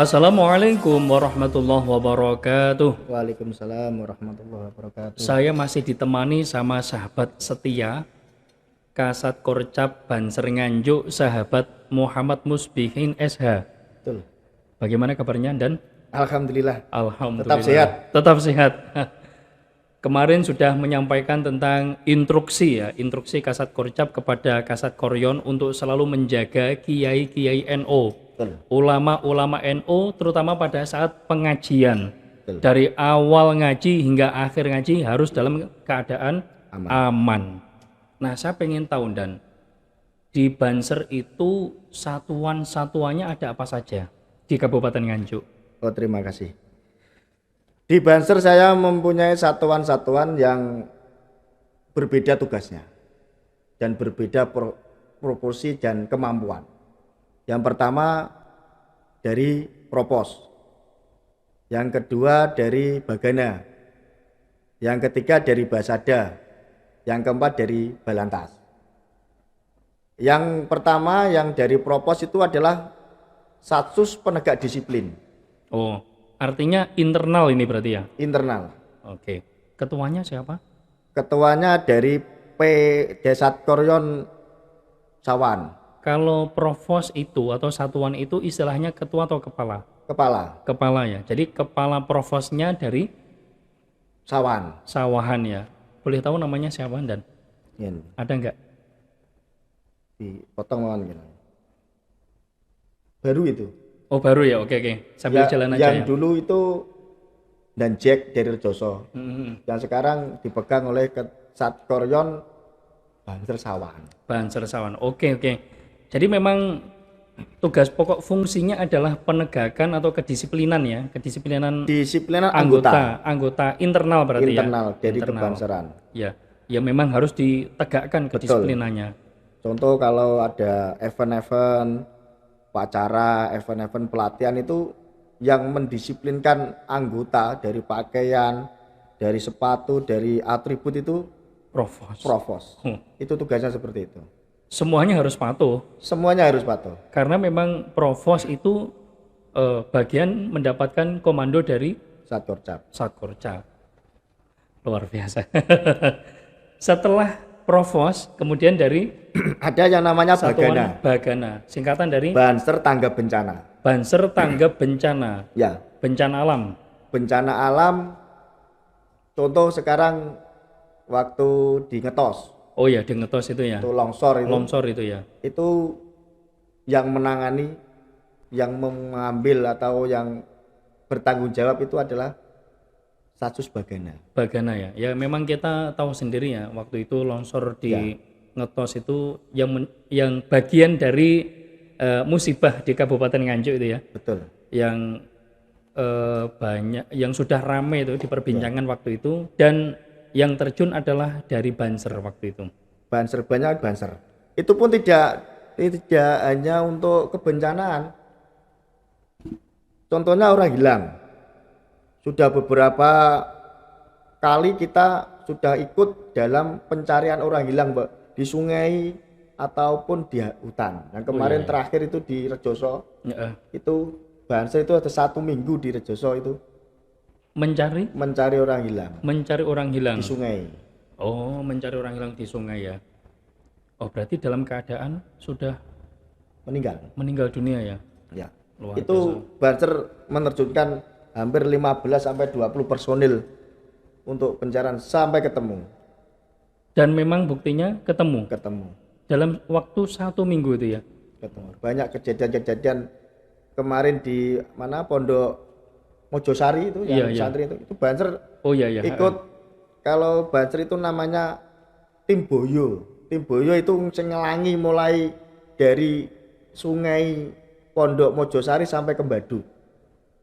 Assalamualaikum warahmatullahi wabarakatuh. Waalaikumsalam warahmatullahi wabarakatuh. Saya masih ditemani sama sahabat setia Kasat Korcap Banser Nganjuk, sahabat Muhammad Musbihin SH. Betul. Bagaimana kabarnya dan Alhamdulillah. alhamdulillah Tetap sehat. Tetap sehat. Kemarin sudah menyampaikan tentang instruksi Kasat Korcap kepada Kasat Koryon untuk selalu menjaga kiai-kiai NU. Betul. Ulama-ulama NU terutama pada saat pengajian. Betul. Dari awal ngaji hingga akhir ngaji harus dalam keadaan aman. Nah, saya pengen tahu dan di Banser itu satuan-satuannya ada apa saja di Kabupaten Nganjuk? Oh, terima kasih. Di Banser saya mempunyai satuan-satuan yang berbeda tugasnya dan berbeda proporsi dan kemampuan. Yang pertama dari Propos, yang kedua dari Bagana, yang ketiga dari Basada, yang keempat dari Balantas. Yang pertama yang dari Propos itu adalah Satsus Penegak Disiplin. Oh, artinya internal ini berarti ya? Internal. Oke. Ketuanya siapa? Ketuanya dari P Desat Koryon Sawan. Kalau provos itu atau satuan itu istilahnya ketua atau kepala? Kepala. Kepala ya. Jadi kepala provosnya dari Sawan. Sawahan ya. Boleh tahu namanya siapa dan Ini ada nggak? dipotong lawan gitu. Baru itu. Oh baru ya, oke. Sambil jalan aja yang ya. dulu itu dan Jack dari Rejoso. Yang sekarang dipegang oleh Kasat Koryon Banser Sawan. Banser Sawan. Oke. Jadi memang tugas pokok fungsinya adalah penegakan atau kedisiplinan ya, kedisiplinan Disiplinan anggota internal berarti internal ya. dari kebanseran. Ya memang harus ditegakkan kedisiplinannya. Contoh kalau ada event-event upacara, event-event pelatihan itu yang mendisiplinkan anggota dari pakaian, dari sepatu, dari atribut itu Provos. Itu tugasnya seperti itu. Semuanya harus patuh. Semuanya harus patuh. Karena memang provos itu bagian mendapatkan komando dari Satkorcap. Luar biasa. Setelah provos, kemudian dari ada yang namanya Bagana. Singkatan dari Banser Tanggap Bencana. Banser Tanggap Bencana. Ya. Bencana alam. Bencana alam. Contoh sekarang waktu di Ngetos. Oh ya, di Ngetos itu ya. Itu longsor itu ya. Itu yang menangani, yang mengambil atau yang bertanggung jawab itu adalah Satsus Bagana. Bagana ya. Ya memang kita tahu sendiri ya, waktu itu longsor di Ngetos itu yang bagian dari musibah di Kabupaten Nganjuk itu ya. Betul. Yang banyak yang sudah ramai itu diperbincangkan waktu itu, dan yang terjun adalah dari Banser waktu itu. Banyak Banser. Itu pun tidak hanya untuk kebencanaan. Contohnya orang hilang. Sudah beberapa kali kita sudah ikut dalam pencarian orang hilang, Mbak, di sungai ataupun di hutan. Yang kemarin terakhir itu di Rejoso. Itu Banser itu ada 1 minggu di Rejoso itu. Mencari orang hilang di sungai. Oh, mencari orang hilang di sungai ya. Oh, berarti dalam keadaan sudah meninggal dunia ya. Ya. Itu Banser menerjunkan hampir 15 sampai 20 personil untuk pencarian sampai ketemu. Dan memang buktinya ketemu. Dalam waktu 1 minggu itu ya. Ketemu. Banyak kejadian-kejadian kemarin di mana Pondok Mojosari itu yang santri itu Banser ikut. Kalau Banser itu namanya tim boyo itu ngelangi mulai dari sungai Pondok Mojosari sampai ke Badu.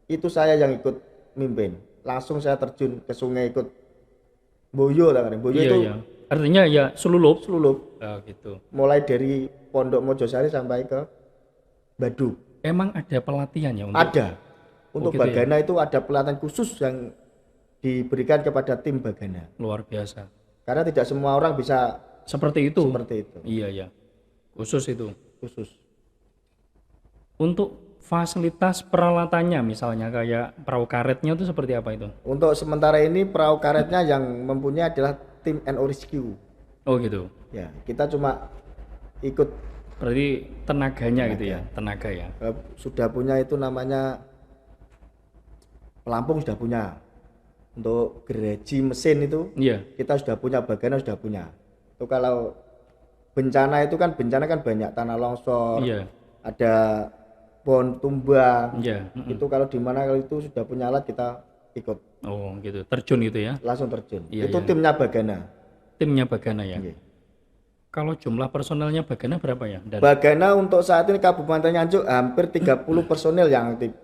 Itu saya yang ikut mimpin. Langsung saya terjun ke sungai ikut boyo itu. Artinya ya selulup. Gitu. Mulai dari Pondok Mojosari sampai ke Badu. Emang ada pelatihan ya untuk? Ada. Untuk Bagana itu ada pelatihan khusus yang diberikan kepada tim Bagana. Luar biasa. Karena tidak semua orang bisa seperti itu. Iya. Khusus itu. Khusus. Untuk fasilitas peralatannya misalnya kayak perahu karetnya itu seperti apa itu? Untuk sementara ini perahu karetnya yang mempunyai adalah tim NO Rescue. Oh gitu. Ya, kita cuma ikut. Berarti tenaganya gitu ya, tenaga ya. Sudah punya itu namanya pelampung, sudah punya. Untuk gereji mesin itu, kita sudah punya, Bagana sudah punya. Itu kalau bencana itu kan banyak tanah longsor, ada pohon tumbang. Itu kalau di mana kalau itu sudah punya alat kita ikut. Oh gitu, terjun gitu ya? Langsung terjun. Itu timnya Bagana. Timnya Bagana ya. Kalau jumlah personelnya Bagana berapa ya? Bagana untuk saat ini Kabupaten Nganjuk hampir 30 personel yang aktif.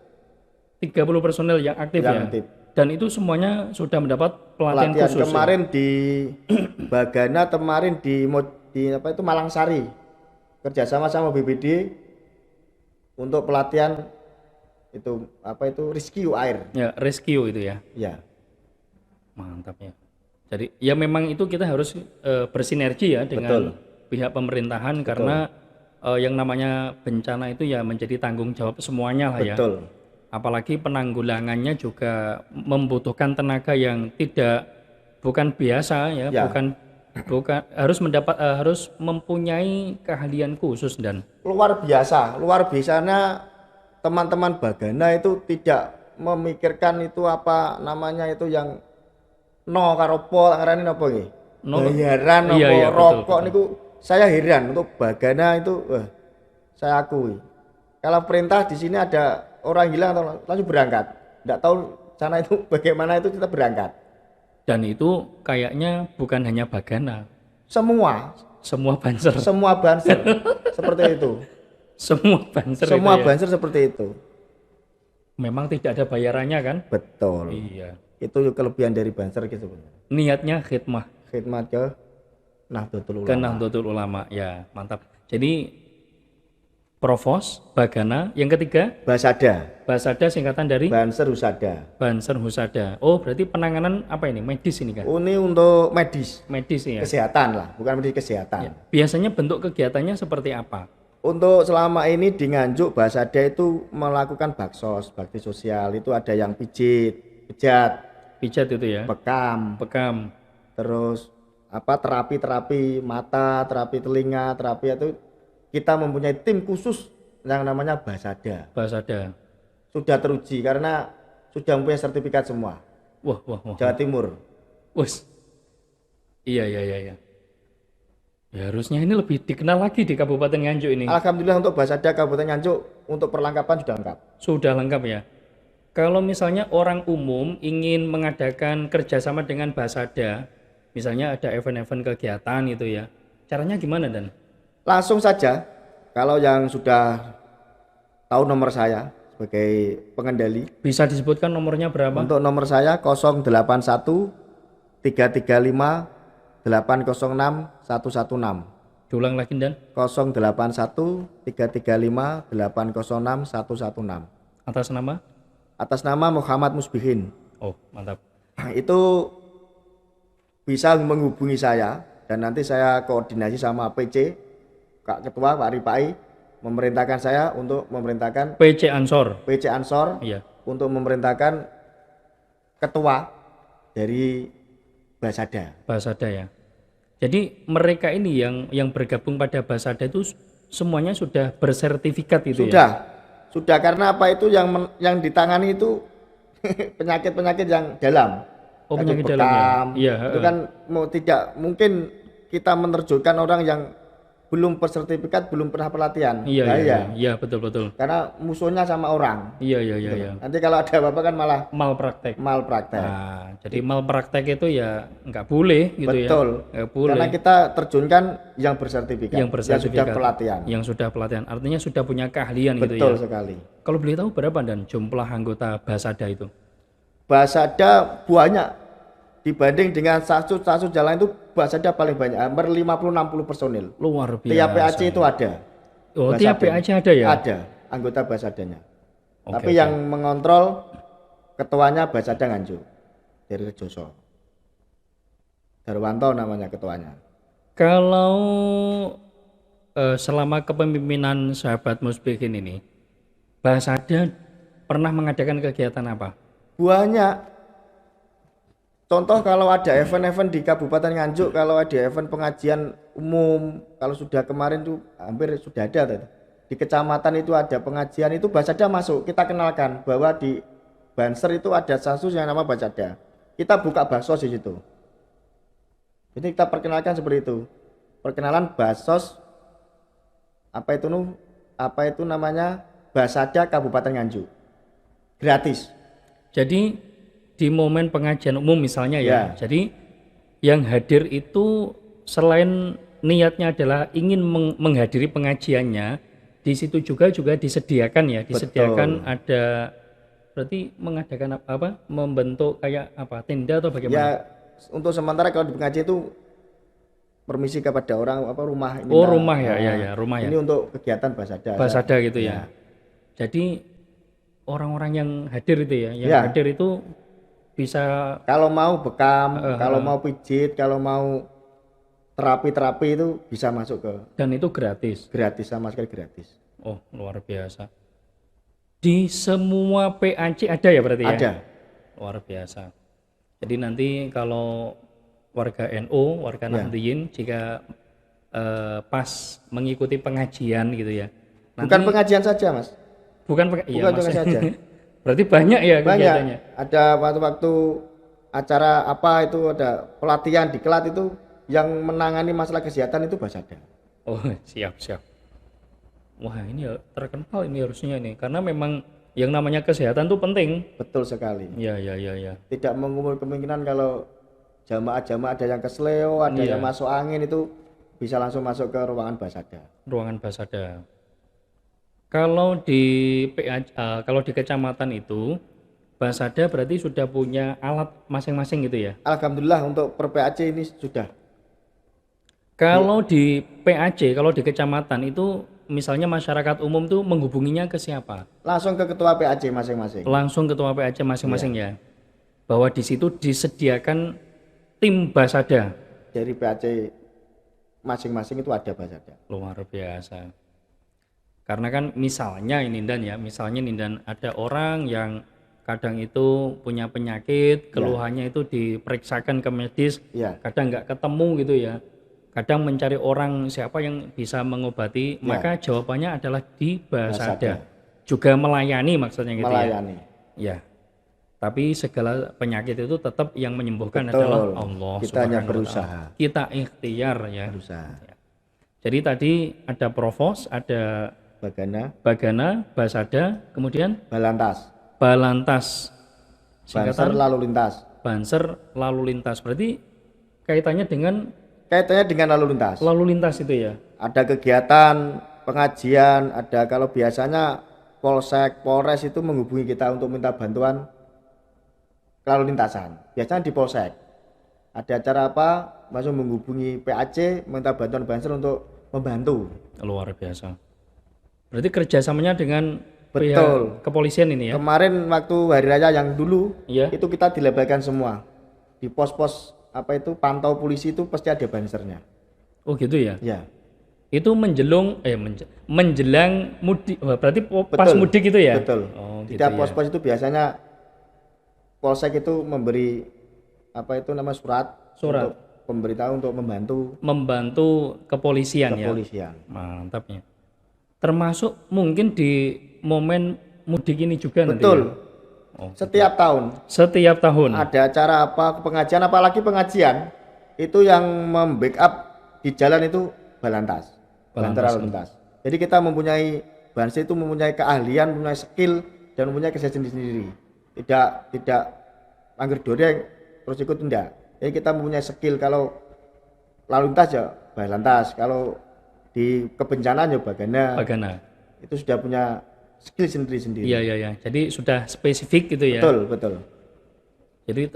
30 personel yang aktif ya? Aktif. Dan itu semuanya sudah mendapat pelatihan khusus kemarin ya? Di Bagana kemarin di apa itu Malangsari, kerjasama sama BPD untuk pelatihan itu apa itu rescue air. Ya, rescue itu ya. Ya. Mantap ya. Jadi ya memang itu kita harus bersinergi ya dengan pihak pemerintahan. Karena yang namanya bencana itu ya menjadi tanggung jawab semuanya lah ya. Apalagi penanggulangannya juga membutuhkan tenaga yang bukan biasa ya. bukan harus mempunyai keahlian khusus dan luar biasanya teman-teman Bagana itu tidak memikirkan itu apa namanya itu yang karo pol ngarani napa nggih? Bayaran apa rokok niku saya heran untuk Bagana itu saya akui. Kalau perintah di sini ada orang hilang atau langsung berangkat. Enggak tahu sana itu bagaimana itu kita berangkat. Dan itu kayaknya bukan hanya Bagana. Semua banser. Semua banser seperti itu. Semua banser banser seperti itu. Memang tidak ada bayarannya kan? Betul. Iya. Itu kelebihan dari banser gitu sebenarnya. Niatnya khidmat ke Nahdlatul Ulama. Ke Nahdlatul Ulama ya, mantap. Jadi Provos, Bagana, yang ketiga Basada singkatan dari Banser Husada. Oh, berarti penanganan apa ini? Medis ini kan? Ini untuk medis ya. Kesehatan lah, bukan medis kesehatan. Ya. Biasanya bentuk kegiatannya seperti apa? Untuk selama ini di Nganjuk Basada itu melakukan bakti sosial. Itu ada yang pijat itu ya. Bekam. Terus apa terapi mata, terapi telinga, terapi itu kita mempunyai tim khusus yang namanya Basada. Sudah teruji karena sudah mempunyai sertifikat semua. Wah. Jawa Timur. Iya. Ya harusnya ini lebih dikenal lagi di Kabupaten Nganjuk ini. Alhamdulillah untuk Basada Kabupaten Nganjuk untuk perlengkapan sudah lengkap. Sudah lengkap ya. Kalau misalnya orang umum ingin mengadakan kerjasama dengan Basada, misalnya ada event-event kegiatan itu ya, caranya gimana Dan? Langsung saja, kalau yang sudah tahu nomor saya sebagai pengendali. Bisa disebutkan nomornya berapa? Untuk nomor saya 081 335 806 116. Diulang lagi Dan? 081 335 806 116. Atas nama? Atas nama Muhammad Musbihin. Oh, mantap. Itu bisa menghubungi saya dan nanti saya koordinasi sama PC Kak Ketua Pak Ripai memerintahkan saya untuk memerintahkan PC Ansor iya. Untuk memerintahkan ketua dari Basada ya. Jadi mereka ini yang bergabung pada Basada itu semuanya sudah bersertifikat itu ya? Sudah karena apa itu yang ditangani itu penyakit yang dalam. Oh, penyakit dalam ya. Itu kan tidak mungkin kita menerjunkan orang yang belum bersertifikat, belum pernah pelatihan. Iya, betul. Karena musuhnya sama orang. Iya. Nanti kalau ada apa-apa kan malah malpraktek. Nah, jadi malpraktek itu ya nggak boleh gitu. Betul. Ya. Nggak boleh. Karena kita terjunkan yang bersertifikat. Yang sudah pelatihan. Yang sudah pelatihan. Artinya sudah punya keahlian gitu ya. Betul sekali. Kalau boleh tahu berapa Dan jumlah anggota Basada itu? Basada banyak. Dibanding dengan stasiun jalan itu Basada paling banyak, hampir 50-60 personil. Luar biasa. Tiap PAC itu ada. Oh, tiap PAC ada ya? Ada anggota Basadanya. Tapi yang mengontrol ketuanya Basada Nganjuk dari Rejoso. Darwanto namanya ketuanya. Kalau selama kepemimpinan sahabat Musbihin ini, Basada pernah mengadakan kegiatan apa? Banyak. Contoh kalau ada event-event di Kabupaten Nganjuk, kalau ada event pengajian umum, kalau sudah kemarin tuh hampir sudah ada tuh. Di kecamatan itu ada pengajian itu Basada masuk. Kita kenalkan bahwa di Banser itu ada sasus yang nama Basada. Kita buka Basos di situ. Jadi kita perkenalkan seperti itu. Perkenalan Basos apa itu namanya Basada Kabupaten Nganjuk. Gratis. Jadi di momen pengajian umum misalnya ya. Jadi yang hadir itu selain niatnya adalah ingin menghadiri pengajiannya, di situ juga disediakan ya, disediakan. Betul. Ada berarti mengadakan apa? Membentuk kayak apa? Tenda atau bagaimana? Ya, untuk sementara kalau di pengajian itu permisi kepada orang apa rumah ini. Oh, rumah ya, rumah ya. Ini untuk kegiatan Basada. Basada gitu ya. Jadi orang-orang yang hadir itu ya, yang hadir itu bisa kalau mau bekam, kalau mau pijit, kalau mau terapi itu bisa masuk ke. Dan itu gratis. Gratis, sama sekali gratis. Oh, luar biasa. Di semua PAC ada ya berarti ya? Ada. Luar biasa. Jadi nanti kalau warga NU, warga Nahdliyin jika pas mengikuti pengajian gitu ya. Nanti, bukan pengajian saja, Mas. Bukan pengajian saja. Berarti banyak ya kegiatannya. Ada waktu-waktu acara apa itu ada pelatihan di Kelat itu yang menangani masalah kesehatan itu Basada. Oh, siap. Wah, ini terkenal ini harusnya nih karena memang yang namanya kesehatan itu penting. Betul sekali. Ya. Tidak mengumur kemungkinan kalau jamaah ada yang kesleo, ada yang masuk angin itu bisa langsung masuk ke ruangan Basada. Ruangan Basada. Kalau di kalau di kecamatan itu Basada berarti sudah punya alat masing-masing gitu ya? Alhamdulillah untuk per PAC ini sudah. Kalau di PAC, kalau di kecamatan itu misalnya masyarakat umum tuh menghubunginya ke siapa? Langsung ke ketua PAC masing-masing. Langsung ketua PAC masing-masing ya. Bahwa di situ disediakan tim Basada. Dari PAC masing-masing itu ada Basada. Luar biasa. Karena kan misalnya Nindan ada orang yang kadang itu punya penyakit, keluhannya itu diperiksakan ke medis, kadang nggak ketemu gitu ya. Kadang mencari orang siapa yang bisa mengobati, maka jawabannya adalah di Basada. Juga melayani maksudnya gitu melayani. Ya. Tapi segala penyakit itu tetap yang menyembuhkan adalah Allah. Kita hanya berusaha. Kita ikhtiar ya. Berusaha. Jadi tadi ada Provos, ada Bagana, Basada, kemudian Balantas. Banser lalu lintas. Berarti kaitannya dengan lalu lintas. Lalu lintas itu ya. Ada kegiatan pengajian, ada kalau biasanya Polsek, Polres itu menghubungi kita untuk minta bantuan lalu lintasan. Biasanya di Polsek. Ada acara apa, langsung menghubungi PAC minta bantuan Banser untuk membantu. Luar biasa. Berarti kerjasamanya dengan pihak kepolisian ini ya? Kemarin waktu hari raya yang dulu itu kita dilebalkan semua di pos-pos apa itu pantau polisi itu pasti ada Bansernya. Oh gitu ya? Ya. Itu menjelang mudik, berarti pas mudik itu ya? Betul. Oh, gitu Tidak pos-pos itu biasanya Polsek itu memberi apa itu nama surat untuk pemberitahu untuk membantu kepolisian. Mantapnya. Termasuk mungkin di momen mudik ini juga nanti. Setiap tahun ada acara apa pengajian, apalagi pengajian itu yang membackup di jalan itu Balantas. Jadi kita mempunyai Banser itu mempunyai keahlian, mempunyai skill dan mempunyai kesehatan sendiri. Tidak angger doreng terus ikut enggak. Jadi kita mempunyai skill kalau lalu lintas ya Balantas, kalau di kebencanaan ya Bagana. Itu sudah punya skill sendiri-sendiri. Iya. Jadi sudah spesifik gitu ya. Betul. Jadi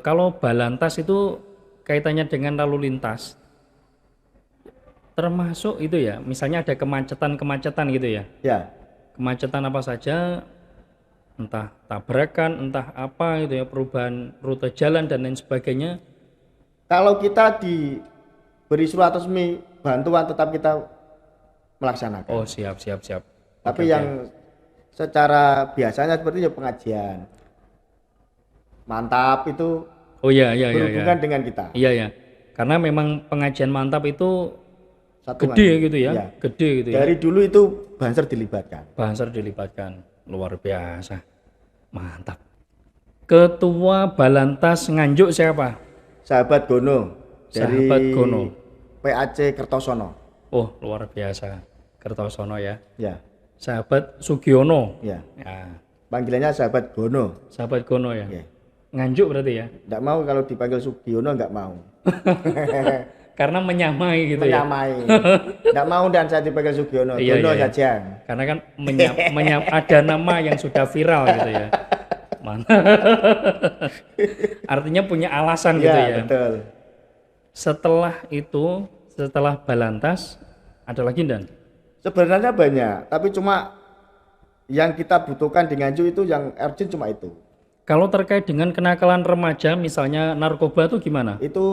kalau Balantas itu kaitannya dengan lalu lintas. Termasuk itu ya, misalnya ada kemacetan gitu ya. Ya. Kemacetan apa saja, entah tabrakan, entah apa gitu ya, perubahan rute jalan dan lain sebagainya. Kalau kita diberi surat resmi bantuan tetap kita melaksanakan. Oh, siap. Tapi yang secara biasanya seperti pengajian. Mantap itu berhubungan dengan kita. Iya. Karena memang pengajian mantap itu gede gitu ya. Gede gitu ya. Dari dulu itu Banser dilibatkan. Luar biasa. Mantap. Ketua Balantas Nganjuk siapa? Sahabat Gono. Dari Gono. PAC Kertosono. Oh, luar biasa. Kertosono ya. Ya. Sahabat Sugiono. Ya. Panggilannya sahabat Gono. Sahabat Gono ya. Nganjuk berarti ya? Enggak mau kalau dipanggil Sugiono, enggak mau. Karena menyamai gitu menyamai. Enggak mau dan saya dipanggil Sugiono. Gono saja. Karena kan ada nama yang sudah viral gitu ya. Artinya punya alasan gitu ya. Betul. Setelah Balantas ada lagi Dan? Sebenarnya banyak, tapi cuma yang kita butuhkan di Nganjuk itu yang urgent cuma itu. Kalau terkait dengan kenakalan remaja, misalnya narkoba itu gimana? Itu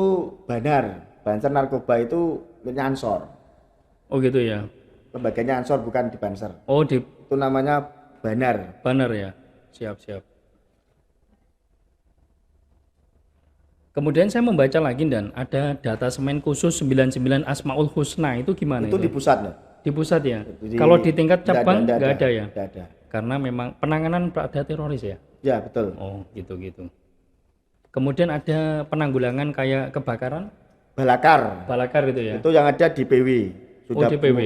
Banar, Banser narkoba itu Ansor. Oh gitu ya. Lembaganya Ansor bukan di Banser. Oh itu namanya Banar. Banar ya. Siap. Kemudian saya membaca lagi Dan, ada data semen khusus 99 Asmaul Husna itu gimana? Itu di pusat ya? Di pusat ya. Kalau di tingkat cabang nggak ada ya? Nggak ada. Karena memang penanganan pada teroris ya. Ya betul. Oh gitu. Kemudian ada penanggulangan kayak kebakaran? Balakar gitu ya. Itu yang ada di PW. Di PW.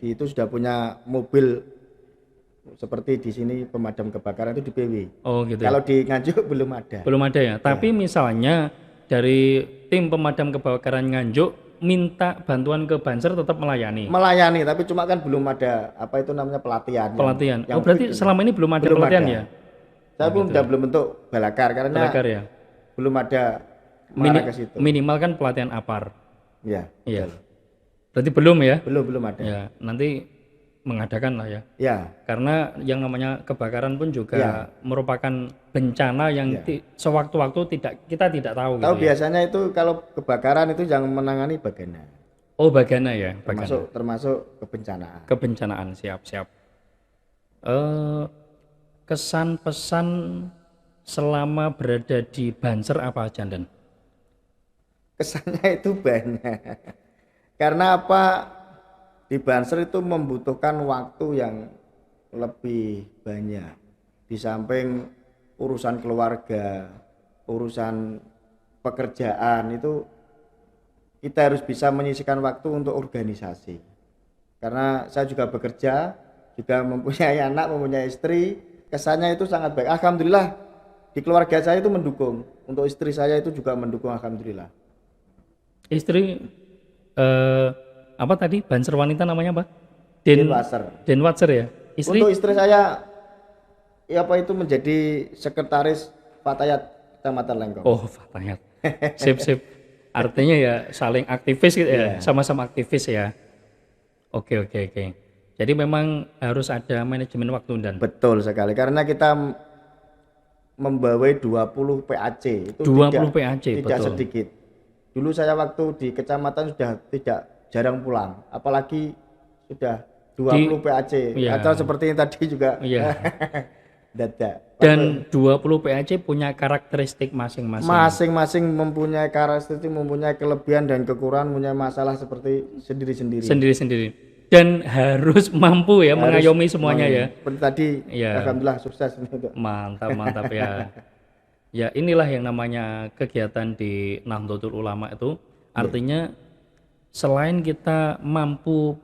Itu sudah punya mobil seperti di sini pemadam kebakaran itu di PW. Oh gitu. Kalau di Nganjuk belum ada. Belum ada ya. Tapi misalnya dari tim pemadam kebakaran Nganjuk minta bantuan ke Banser tetap melayani. Tapi cuma kan belum ada pelatihan. Oh berarti selama ini belum ada pelatihan ya? Saya belum bentuk Balakar karena ya? Belum ada ke situ. Minimal kan pelatihan APAR. Iya. Berarti belum ya? Belum ada. Ya, nanti mengadakan lah ya. Ya. Karena yang namanya kebakaran pun juga merupakan bencana yang sewaktu-waktu kita tidak tahu. Tahu gitu biasanya itu kalau kebakaran itu yang menangani Bagana. Oh Bagana ya. Termasuk kebencanaan. Kebencanaan siap. Kesan pesan selama berada di Banser apa aja Dan? Kesannya itu banyak. Karena apa? Di Banser itu membutuhkan waktu yang lebih banyak. Di samping urusan keluarga, urusan pekerjaan itu kita harus bisa menyisihkan waktu untuk organisasi. Karena saya juga bekerja, juga mempunyai anak, mempunyai istri, kesannya itu sangat baik. Alhamdulillah di keluarga saya itu mendukung. Untuk istri saya itu juga mendukung, alhamdulillah. Istri apa tadi? Banser wanita namanya apa? Denwatser ya. Untuk istri saya itu menjadi sekretaris Fatayat Kecamatan Lengkong. Oh, Fatayat. Sip. Artinya ya saling aktivis gitu ya, sama-sama aktivis ya. Oke. Jadi memang harus ada manajemen waktu Dan. Betul sekali karena kita membawai 20 PAC itu 20 PAC tidak sedikit. Dulu saya waktu di kecamatan sudah tidak jarang pulang, apalagi sudah 20 PAC. Atau seperti ini tadi juga. Iya. Dadak. Dan 20 PAC punya karakteristik masing-masing. Masing-masing mempunyai karakteristik, mempunyai kelebihan dan kekurangan, punya masalah seperti sendiri-sendiri. Dan harus mampu ya mengayomi semuanya ya. Seperti tadi, alhamdulillah sukses. Mantap ya. Ya inilah yang namanya kegiatan di Nahdlatul Ulama itu. Artinya selain kita mampu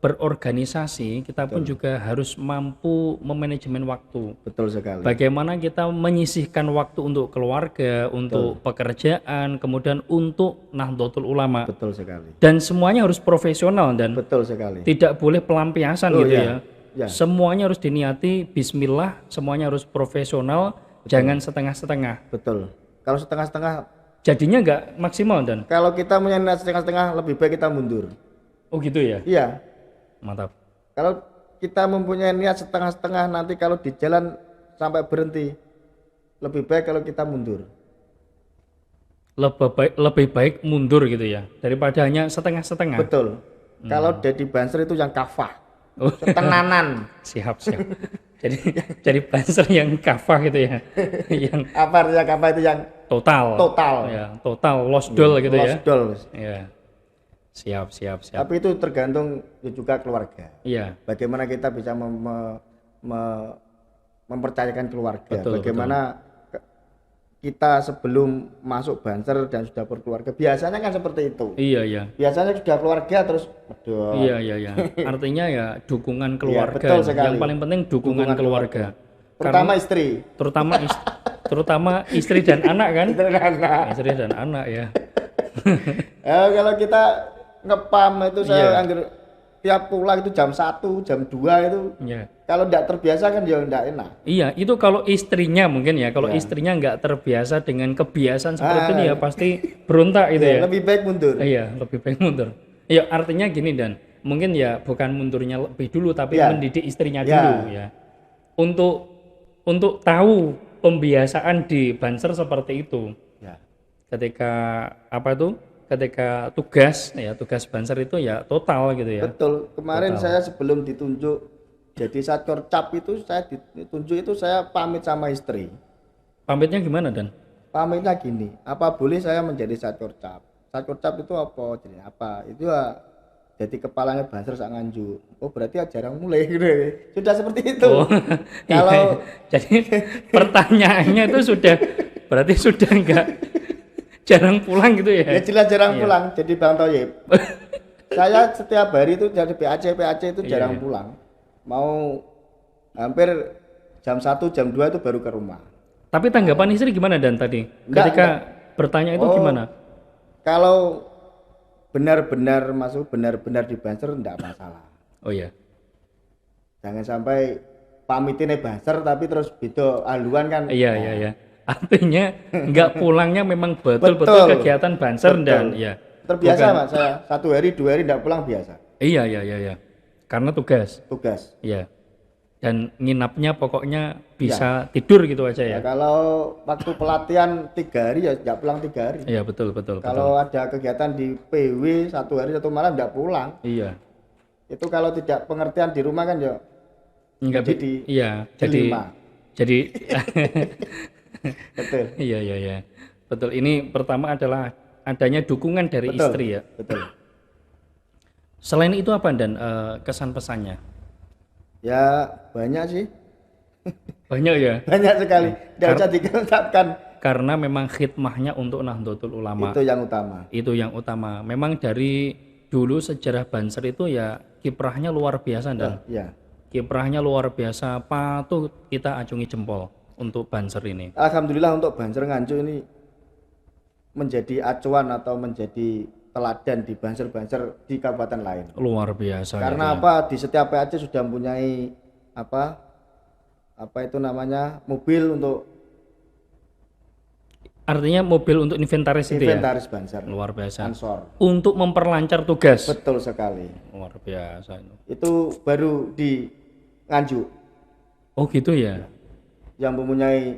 berorganisasi, kita pun juga harus mampu memanajemen waktu. Betul sekali. Bagaimana kita menyisihkan waktu untuk keluarga, untuk pekerjaan, kemudian untuk Nahdlatul Ulama. Betul sekali. Dan semuanya harus profesional dan betul sekali. Tidak boleh pelampiasan ya. Semuanya harus diniati bismillah, semuanya harus profesional, jangan setengah-setengah. Betul. Kalau setengah-setengah jadinya nggak maksimal Dan. Kalau kita punya setengah-setengah lebih baik kita mundur. Oh gitu ya? Iya. Mantap. Kalau kita mempunyai niat setengah-setengah, nanti kalau di jalan sampai berhenti, lebih baik kalau kita mundur. Lebih baik mundur gitu ya, daripada hanya setengah-setengah. Betul. Kalau Dedi Banser itu yang kafah, setenanan. Siap. jadi banser yang kafah gitu ya. Yang apa artinya kafah itu yang total. Ya, total lost doll gitu ya. Lost doll. Ya. Siap. Tapi itu tergantung juga keluarga. Iya. Bagaimana kita bisa mempercayakan keluarga. Bagaimana kita sebelum masuk banser dan sudah berkeluarga. Biasanya kan seperti itu. Iya. Biasanya sudah keluarga terus aduh. Iya. Artinya ya dukungan keluarga. Betul sekali. Yang paling penting dukungan keluarga. Terutama istri. Terutama istri dan anak kan? Istri dan anak ya. Kalau kita ngepam itu saya anggap tiap pulang itu jam 1, jam 2 itu. Iya. Kalau enggak terbiasa kan ya enggak enak. Iya, itu kalau istrinya mungkin ya. Kalau istrinya enggak terbiasa dengan kebiasaan seperti ini ya pasti berontak gitu ya. Lebih baik mundur. Iya, lebih baik mundur. Ya artinya gini Dan, mungkin ya bukan mundurnya lebih dulu tapi mendidik istrinya dulu ya. Untuk tahu pembiasaan di banser seperti itu. Ya. Ketika tugas banser itu ya total gitu ya. Betul. Kemarin saya sebelum ditunjuk jadi Satker Cap itu saya ditunjuk itu saya pamit sama istri. Pamitnya gimana Dan? Pamitnya gini, apa boleh saya menjadi Satker Cap? Satker Cap itu apa? Jadi apa? Itu ya jadi kepalanya banser sak Nganjuk. Oh berarti ya jarang mulai gitu. Sudah seperti itu. Oh, kalau jadi pertanyaannya itu berarti sudah enggak jarang pulang gitu ya? Ya jelas jarang pulang. Jadi Bang Thoyib. Saya setiap hari itu jadi PAC itu jarang pulang. Mau hampir jam 1, jam 2 itu baru ke rumah. Tapi tanggapan istri gimana Dan tadi? Ketika bertanya itu gimana? Kalau benar-benar di banser enggak masalah. Oh iya. Jangan sampai pamitinnya banser tapi terus beda haluan kan. Iya. Artinya enggak pulangnya memang betul-betul kegiatan banser dan ya. Terbiasa Mas, saya 1 hari 2 hari enggak pulang biasa. Iya. Karena tugas. Iya. Dan nginapnya pokoknya bisa tidur gitu aja ya. Kalau waktu pelatihan 3 hari ya enggak pulang 3 hari. Iya, betul. Kalau ada kegiatan di PW 1 hari 1 malam enggak pulang. Iya. Itu kalau tidak pengertian di rumah kan ya enggak jadi betul. Iya. Betul. Ini pertama adalah adanya dukungan dari istri ya. Betul. Selain itu apa Dan kesan pesannya? Ya banyak sih. Banyak ya? Banyak sekali. Tidak usah dikatakan. Karena memang khidmahnya untuk Nahdlatul Ulama. Itu yang utama. Memang dari dulu sejarah banser itu ya kiprahnya luar biasa Dan. Ya. Kiprahnya luar biasa, patut kita acungi jempol untuk banser ini. Alhamdulillah untuk banser Nganjuk ini menjadi acuan atau menjadi teladan di banser-banser di kabupaten lain. Luar biasa. Karena apa? Di setiap PAC sudah mempunyai apa itu namanya mobil untuk. Artinya mobil untuk inventaris itu ya? Inventaris banser. Luar biasa. Ansor. Untuk memperlancar tugas. Betul sekali. Luar biasa. Itu baru di Nganjuk. Oh gitu ya? Yang mempunyai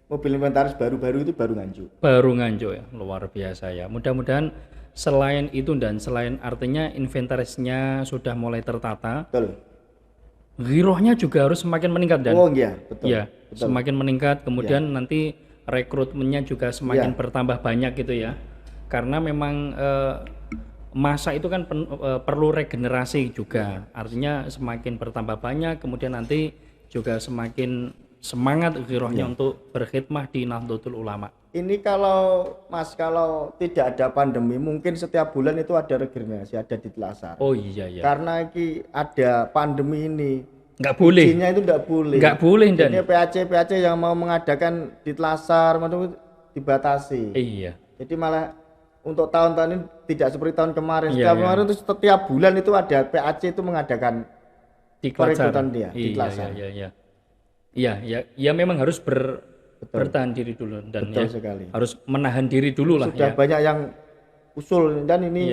mobil inventaris baru-baru itu baru Nganjuk. Baru Nganjuk ya, luar biasa ya. Mudah-mudahan selain itu dan selain artinya inventarisnya sudah mulai tertata. Betul. Girohnya juga harus semakin meningkat Dan. Oh iya, betul. Ya, betul. Semakin meningkat, kemudian nanti rekrutmennya juga semakin bertambah banyak gitu ya. Karena memang masa itu kan perlu regenerasi juga. Artinya semakin bertambah banyak, kemudian nanti juga semakin semangat girohnya untuk berkhidmah di Nahdlatul Ulama. Ini kalau tidak ada pandemi mungkin setiap bulan itu ada regenerasi, ada di Telasar. Oh iya. Karena ada pandemi ini. Nggak boleh. Izinnya itu nggak boleh. Nggak boleh Dan. Jadi PAC yang mau mengadakan di Telasar itu dibatasi. Iya. Jadi malah untuk tahun-tahun ini tidak seperti tahun kemarin. Kemarin itu setiap bulan itu ada PAC itu mengadakan perekrutan dia di Telasar. Iya, memang harus bertahan diri dulu dan sekali. Harus menahan diri dulu lah. Sudah banyak yang usul dan ini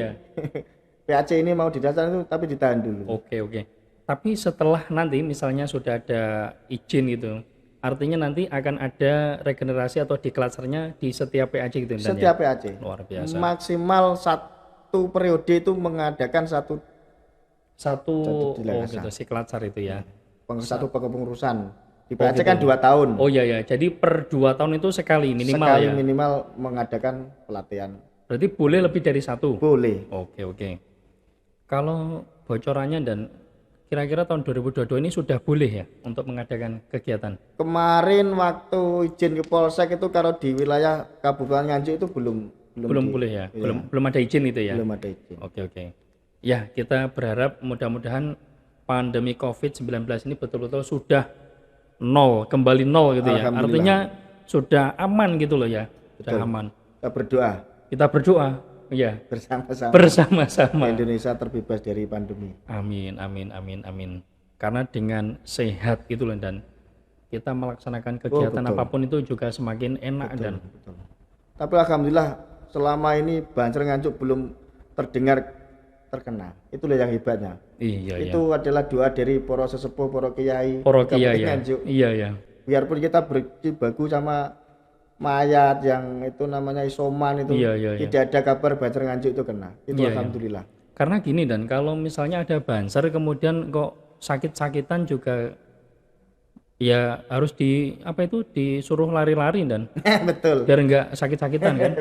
PAC ini mau didasar itu tapi ditahan dulu. Oke. Tapi setelah nanti misalnya sudah ada izin gitu, artinya nanti akan ada regenerasi atau diklasernya di setiap PAC gitu. Setiap PAC. Luar biasa. Maksimal 1 periode itu mengadakan satu gitu, si klaser itu ya. satu kepengurusan. Di PAC kan 2 tahun. Oh iya ya. Jadi per 2 tahun itu sekali minimal sekali ya. Minimal mengadakan pelatihan. Berarti boleh lebih dari 1? Boleh. Oke. Kalau bocorannya dan kira-kira tahun 2022 ini sudah boleh ya untuk mengadakan kegiatan? Kemarin waktu izin ke Polsek itu kalau di wilayah Kabupaten Nganjuk itu belum boleh ya. Belum ada izin itu ya. Belum ada izin. Oke. Ya, kita berharap mudah-mudahan pandemi COVID-19 ini betul-betul sudah kembali nol gitu ya. Artinya sudah aman gitu loh ya. Sudah aman. Kita berdoa. Iya. Bersama-sama. Indonesia terbebas dari pandemi. Amin. Karena dengan sehat gitu loh dan kita melaksanakan kegiatan apapun itu juga semakin enak betul. Tapi alhamdulillah selama ini Banser Nganjuk belum terkena. Itulah yang hebatnya. Iya. Itu adalah doa dari para sesepuh, para kiai Nganjuk. Iya. Biarpun kita berjibaku sama mayat yang itu namanya isoman itu tidak ada kabar Banser Nganjuk itu kena. Itu alhamdulillah. Karena gini dan kalau misalnya ada Banser kemudian kok sakit-sakitan juga ya harus disuruh lari-lari dan betul. Biar enggak sakit-sakitan kan.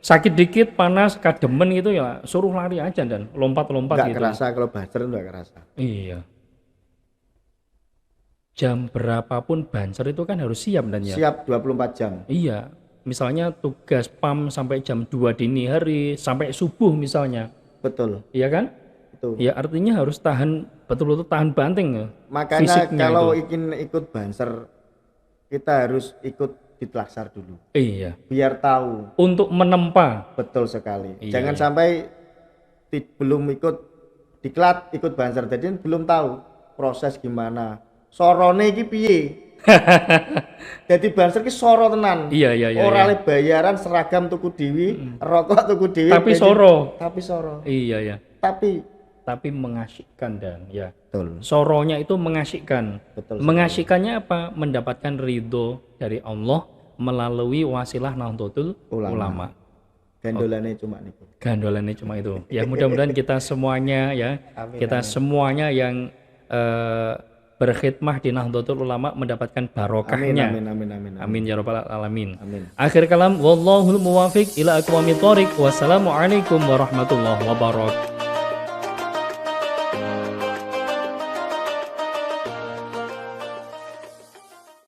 Sakit dikit panas kademen gitu ya suruh lari aja dan lompat-lompat gitu. Enggak kerasa kalau Banser enggak kerasa. Iya. Jam berapapun Banser itu kan harus siap dan ya. Siap 24 jam. Iya. Misalnya tugas PAM sampai jam 2 dini hari sampai subuh misalnya. Betul. Iya kan? Itu. Ya artinya harus betul-betul tahan banting ya. Makanya kalau ingin ikut Banser kita harus ikut ditlaksar dulu. Iya. Biar tahu. Untuk menempa. Betul sekali. Jangan sampai belum diklat ikut Banser jadi belum tahu proses gimana. Sorone iki piye? Jadi Banser ki soro tenan. Iya. Ora le bayaran seragam tuku dewi, rokok tuku dewi. Tapi soro. Iya. Tapi mengasyikkan dan ya. Betul. Soronya itu mengasyikkan. Betul. Mengasyikkannya apa? Mendapatkan ridho dari Allah melalui wasilah Nahdlatul Ulama. Gandolannya cuma itu. Ya mudah-mudahan kita semuanya ya, semuanya yang berkhidmah di Nahdlatul Ulama mendapatkan barokahnya. Amin ya rabbal alamin. Akhir kalam wallahul muwafiq ila aqwamit thoriq. Wassalamualaikum warahmatullahi wabarakatuh.